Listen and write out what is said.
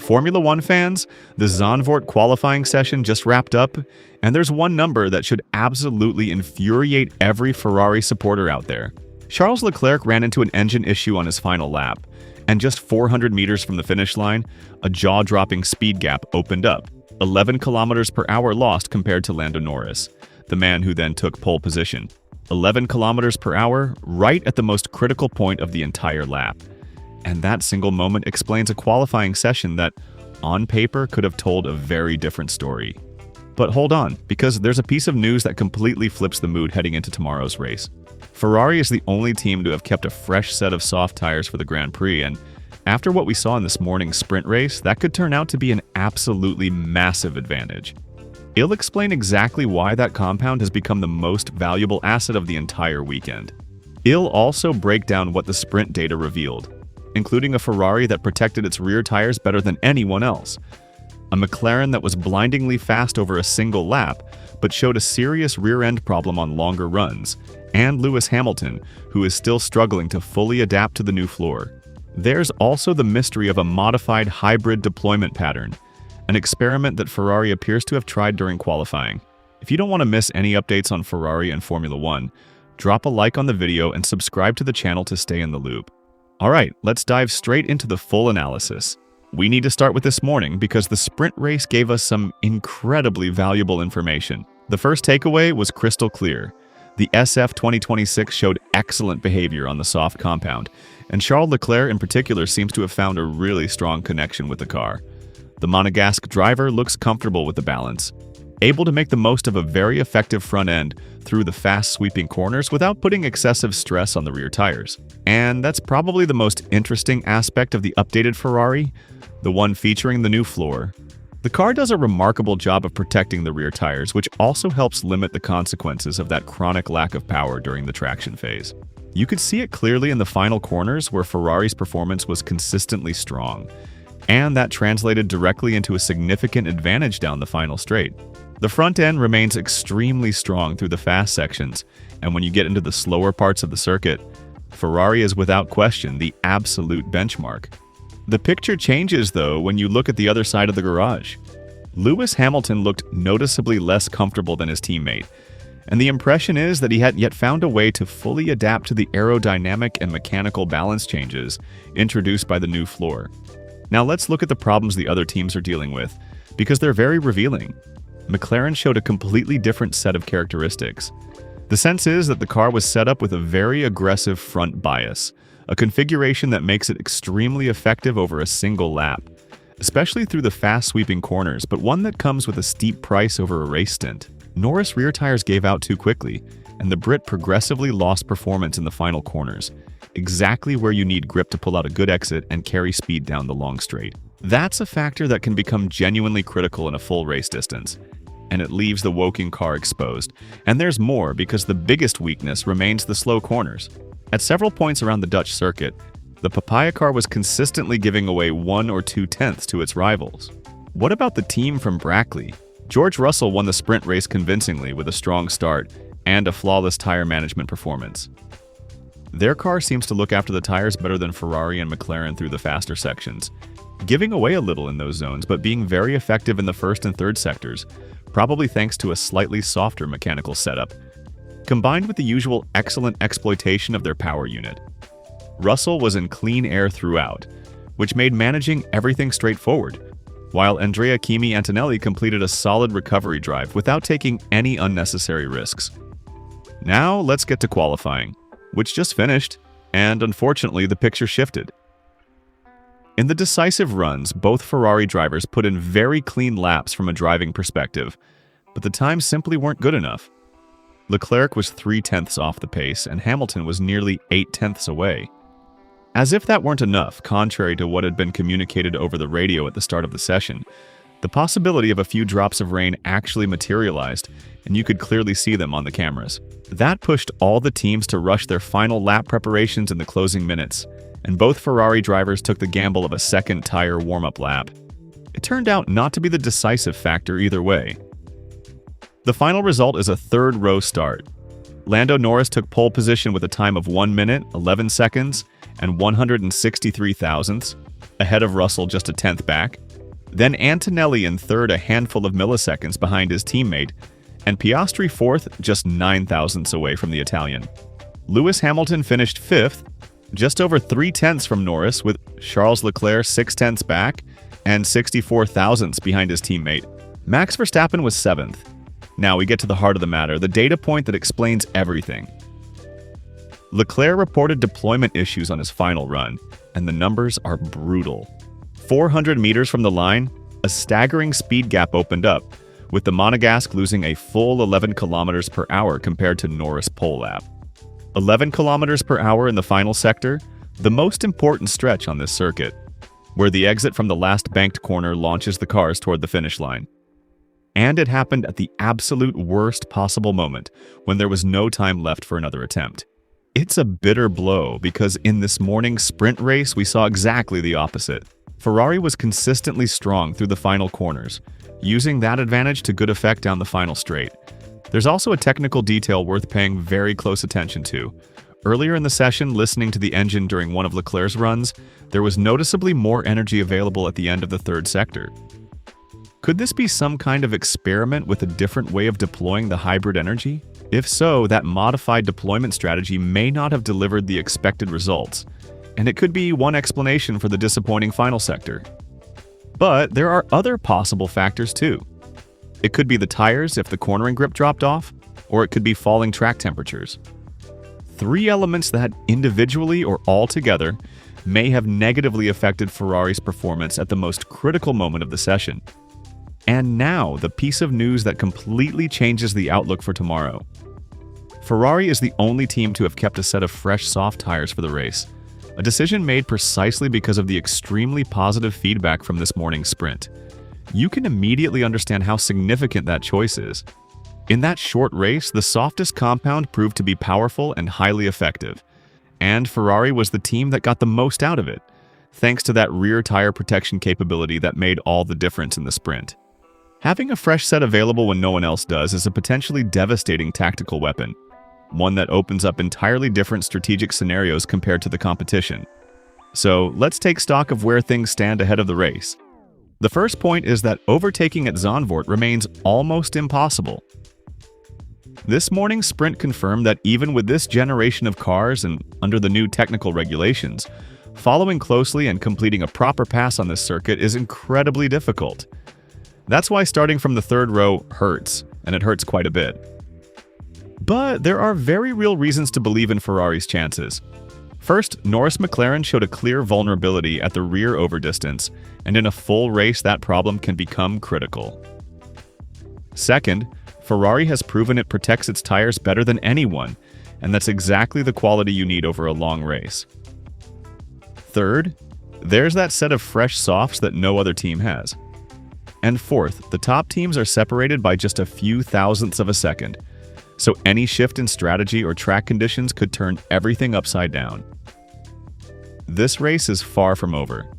Formula One fans, the Zandvoort qualifying session just wrapped up, and there's one number that should absolutely infuriate every Ferrari supporter out there. Charles Leclerc ran into an engine issue on his final lap, and just 400 meters from the finish line, a jaw-dropping speed gap opened up. 11 kilometers per hour lost compared to Lando Norris, the man who then took pole position. 11 kilometers per hour right at the most critical point of the entire lap. And that single moment explains a qualifying session that, on paper, could have told a very different story. But hold on, because there's a piece of news that completely flips the mood heading into tomorrow's race. Ferrari is the only team to have kept a fresh set of soft tires for the Grand Prix, and after what we saw in this morning's sprint race, that could turn out to be an absolutely massive advantage. He'll explain exactly why that compound has become the most valuable asset of the entire weekend. He'll also break down what the sprint data revealed, including a Ferrari that protected its rear tires better than anyone else, a McLaren that was blindingly fast over a single lap, but showed a serious rear-end problem on longer runs, and Lewis Hamilton, who is still struggling to fully adapt to the new floor. There's also the mystery of a modified hybrid deployment pattern, an experiment that Ferrari appears to have tried during qualifying. If you don't want to miss any updates on Ferrari and Formula One, drop a like on the video and subscribe to the channel to stay in the loop. Alright, let's dive straight into the full analysis. We need to start with this morning because the sprint race gave us some incredibly valuable information. The first takeaway was crystal clear. The SF 2026 showed excellent behavior on the soft compound, and Charles Leclerc in particular seems to have found a really strong connection with the car. The Monegasque driver looks comfortable with the balance, able to make the most of a very effective front end through the fast sweeping corners without putting excessive stress on the rear tires. And that's probably the most interesting aspect of the updated Ferrari, the one featuring the new floor. The car does a remarkable job of protecting the rear tires, which also helps limit the consequences of that chronic lack of power during the traction phase. You could see it clearly in the final corners where Ferrari's performance was consistently strong, and that translated directly into a significant advantage down the final straight. The front end remains extremely strong through the fast sections, and when you get into the slower parts of the circuit, Ferrari is without question the absolute benchmark. The picture changes, though, when you look at the other side of the garage. Lewis Hamilton looked noticeably less comfortable than his teammate, and the impression is that he hadn't yet found a way to fully adapt to the aerodynamic and mechanical balance changes introduced by the new floor. Now let's look at the problems the other teams are dealing with, because they're very revealing. McLaren showed a completely different set of characteristics. The sense is that the car was set up with a very aggressive front bias, a configuration that makes it extremely effective over a single lap, especially through the fast sweeping corners, but one that comes with a steep price over a race stint. Norris' rear tires gave out too quickly, and the Brit progressively lost performance in the final corners, exactly where you need grip to pull out a good exit and carry speed down the long straight. That's a factor that can become genuinely critical in a full race distance, and it leaves the Woking car exposed. And there's more, because the biggest weakness remains the slow corners. At several points around the Dutch circuit, the Papaya car was consistently giving away 1 or 2 tenths to its rivals. What about the team from Brackley? George Russell won the sprint race convincingly with a strong start and a flawless tire management performance. Their car seems to look after the tires better than Ferrari and McLaren through the faster sections, giving away a little in those zones but being very effective in the first and third sectors, probably thanks to a slightly softer mechanical setup, combined with the usual excellent exploitation of their power unit. Russell was in clean air throughout, which made managing everything straightforward, while Andrea Kimi Antonelli completed a solid recovery drive without taking any unnecessary risks. Now let's get to qualifying, which just finished, and unfortunately the picture shifted. In the decisive runs, both Ferrari drivers put in very clean laps from a driving perspective, but the times simply weren't good enough. Leclerc was 3 tenths off the pace, and Hamilton was nearly 8 tenths away. As if that weren't enough, contrary to what had been communicated over the radio at the start of the session, the possibility of a few drops of rain actually materialized, and you could clearly see them on the cameras. That pushed all the teams to rush their final lap preparations in the closing minutes, and both Ferrari drivers took the gamble of a second tire warm-up lap. It turned out not to be the decisive factor either way. The final result is a third-row start. Lando Norris took pole position with a time of 1 minute, 11 seconds, and 163 thousandths, ahead of Russell just a tenth back. Then Antonelli in third a handful of milliseconds behind his teammate, and Piastri fourth just 9 thousandths away from the Italian. Lewis Hamilton finished fifth, just over 3 tenths from Norris, with Charles Leclerc 6 tenths back and 64 thousandths behind his teammate. Max Verstappen was seventh. Now we get to the heart of the matter, the data point that explains everything. Leclerc reported deployment issues on his final run, and the numbers are brutal. 400 meters from the line, a staggering speed gap opened up, with the Monegasque losing a full 11 kilometers per hour compared to Norris' pole lap. 11 kilometers per hour in the final sector, the most important stretch on this circuit, where the exit from the last banked corner launches the cars toward the finish line. And it happened at the absolute worst possible moment, when there was no time left for another attempt. It's a bitter blow because in this morning's sprint race we saw exactly the opposite. Ferrari was consistently strong through the final corners, using that advantage to good effect down the final straight. There's also a technical detail worth paying very close attention to. Earlier in the session, listening to the engine during one of Leclerc's runs, there was noticeably more energy available at the end of the third sector. Could this be some kind of experiment with a different way of deploying the hybrid energy? If so, that modified deployment strategy may not have delivered the expected results, and it could be one explanation for the disappointing final sector. But there are other possible factors too. It could be the tires if the cornering grip dropped off, or it could be falling track temperatures. 3 elements that, individually or all together, may have negatively affected Ferrari's performance at the most critical moment of the session. And now, the piece of news that completely changes the outlook for tomorrow. Ferrari is the only team to have kept a set of fresh soft tires for the race, a decision made precisely because of the extremely positive feedback from this morning's sprint. You can immediately understand how significant that choice is. In that short race, the softest compound proved to be powerful and highly effective, and Ferrari was the team that got the most out of it, thanks to that rear tire protection capability that made all the difference in the sprint. Having a fresh set available when no one else does is a potentially devastating tactical weapon, one that opens up entirely different strategic scenarios compared to the competition. So let's take stock of where things stand ahead of the race. The first point is that overtaking at Zandvoort remains almost impossible. This morning's sprint confirmed that even with this generation of cars and under the new technical regulations, following closely and completing a proper pass on this circuit is incredibly difficult. That's why starting from the third row hurts, and it hurts quite a bit. But there are very real reasons to believe in Ferrari's chances. First, Norris McLaren showed a clear vulnerability at the rear overdistance, and in a full race that problem can become critical. Second, Ferrari has proven it protects its tires better than anyone, and that's exactly the quality you need over a long race. Third, there's that set of fresh softs that no other team has. And fourth, the top teams are separated by just a few thousandths of a second, so any shift in strategy or track conditions could turn everything upside down. This race is far from over.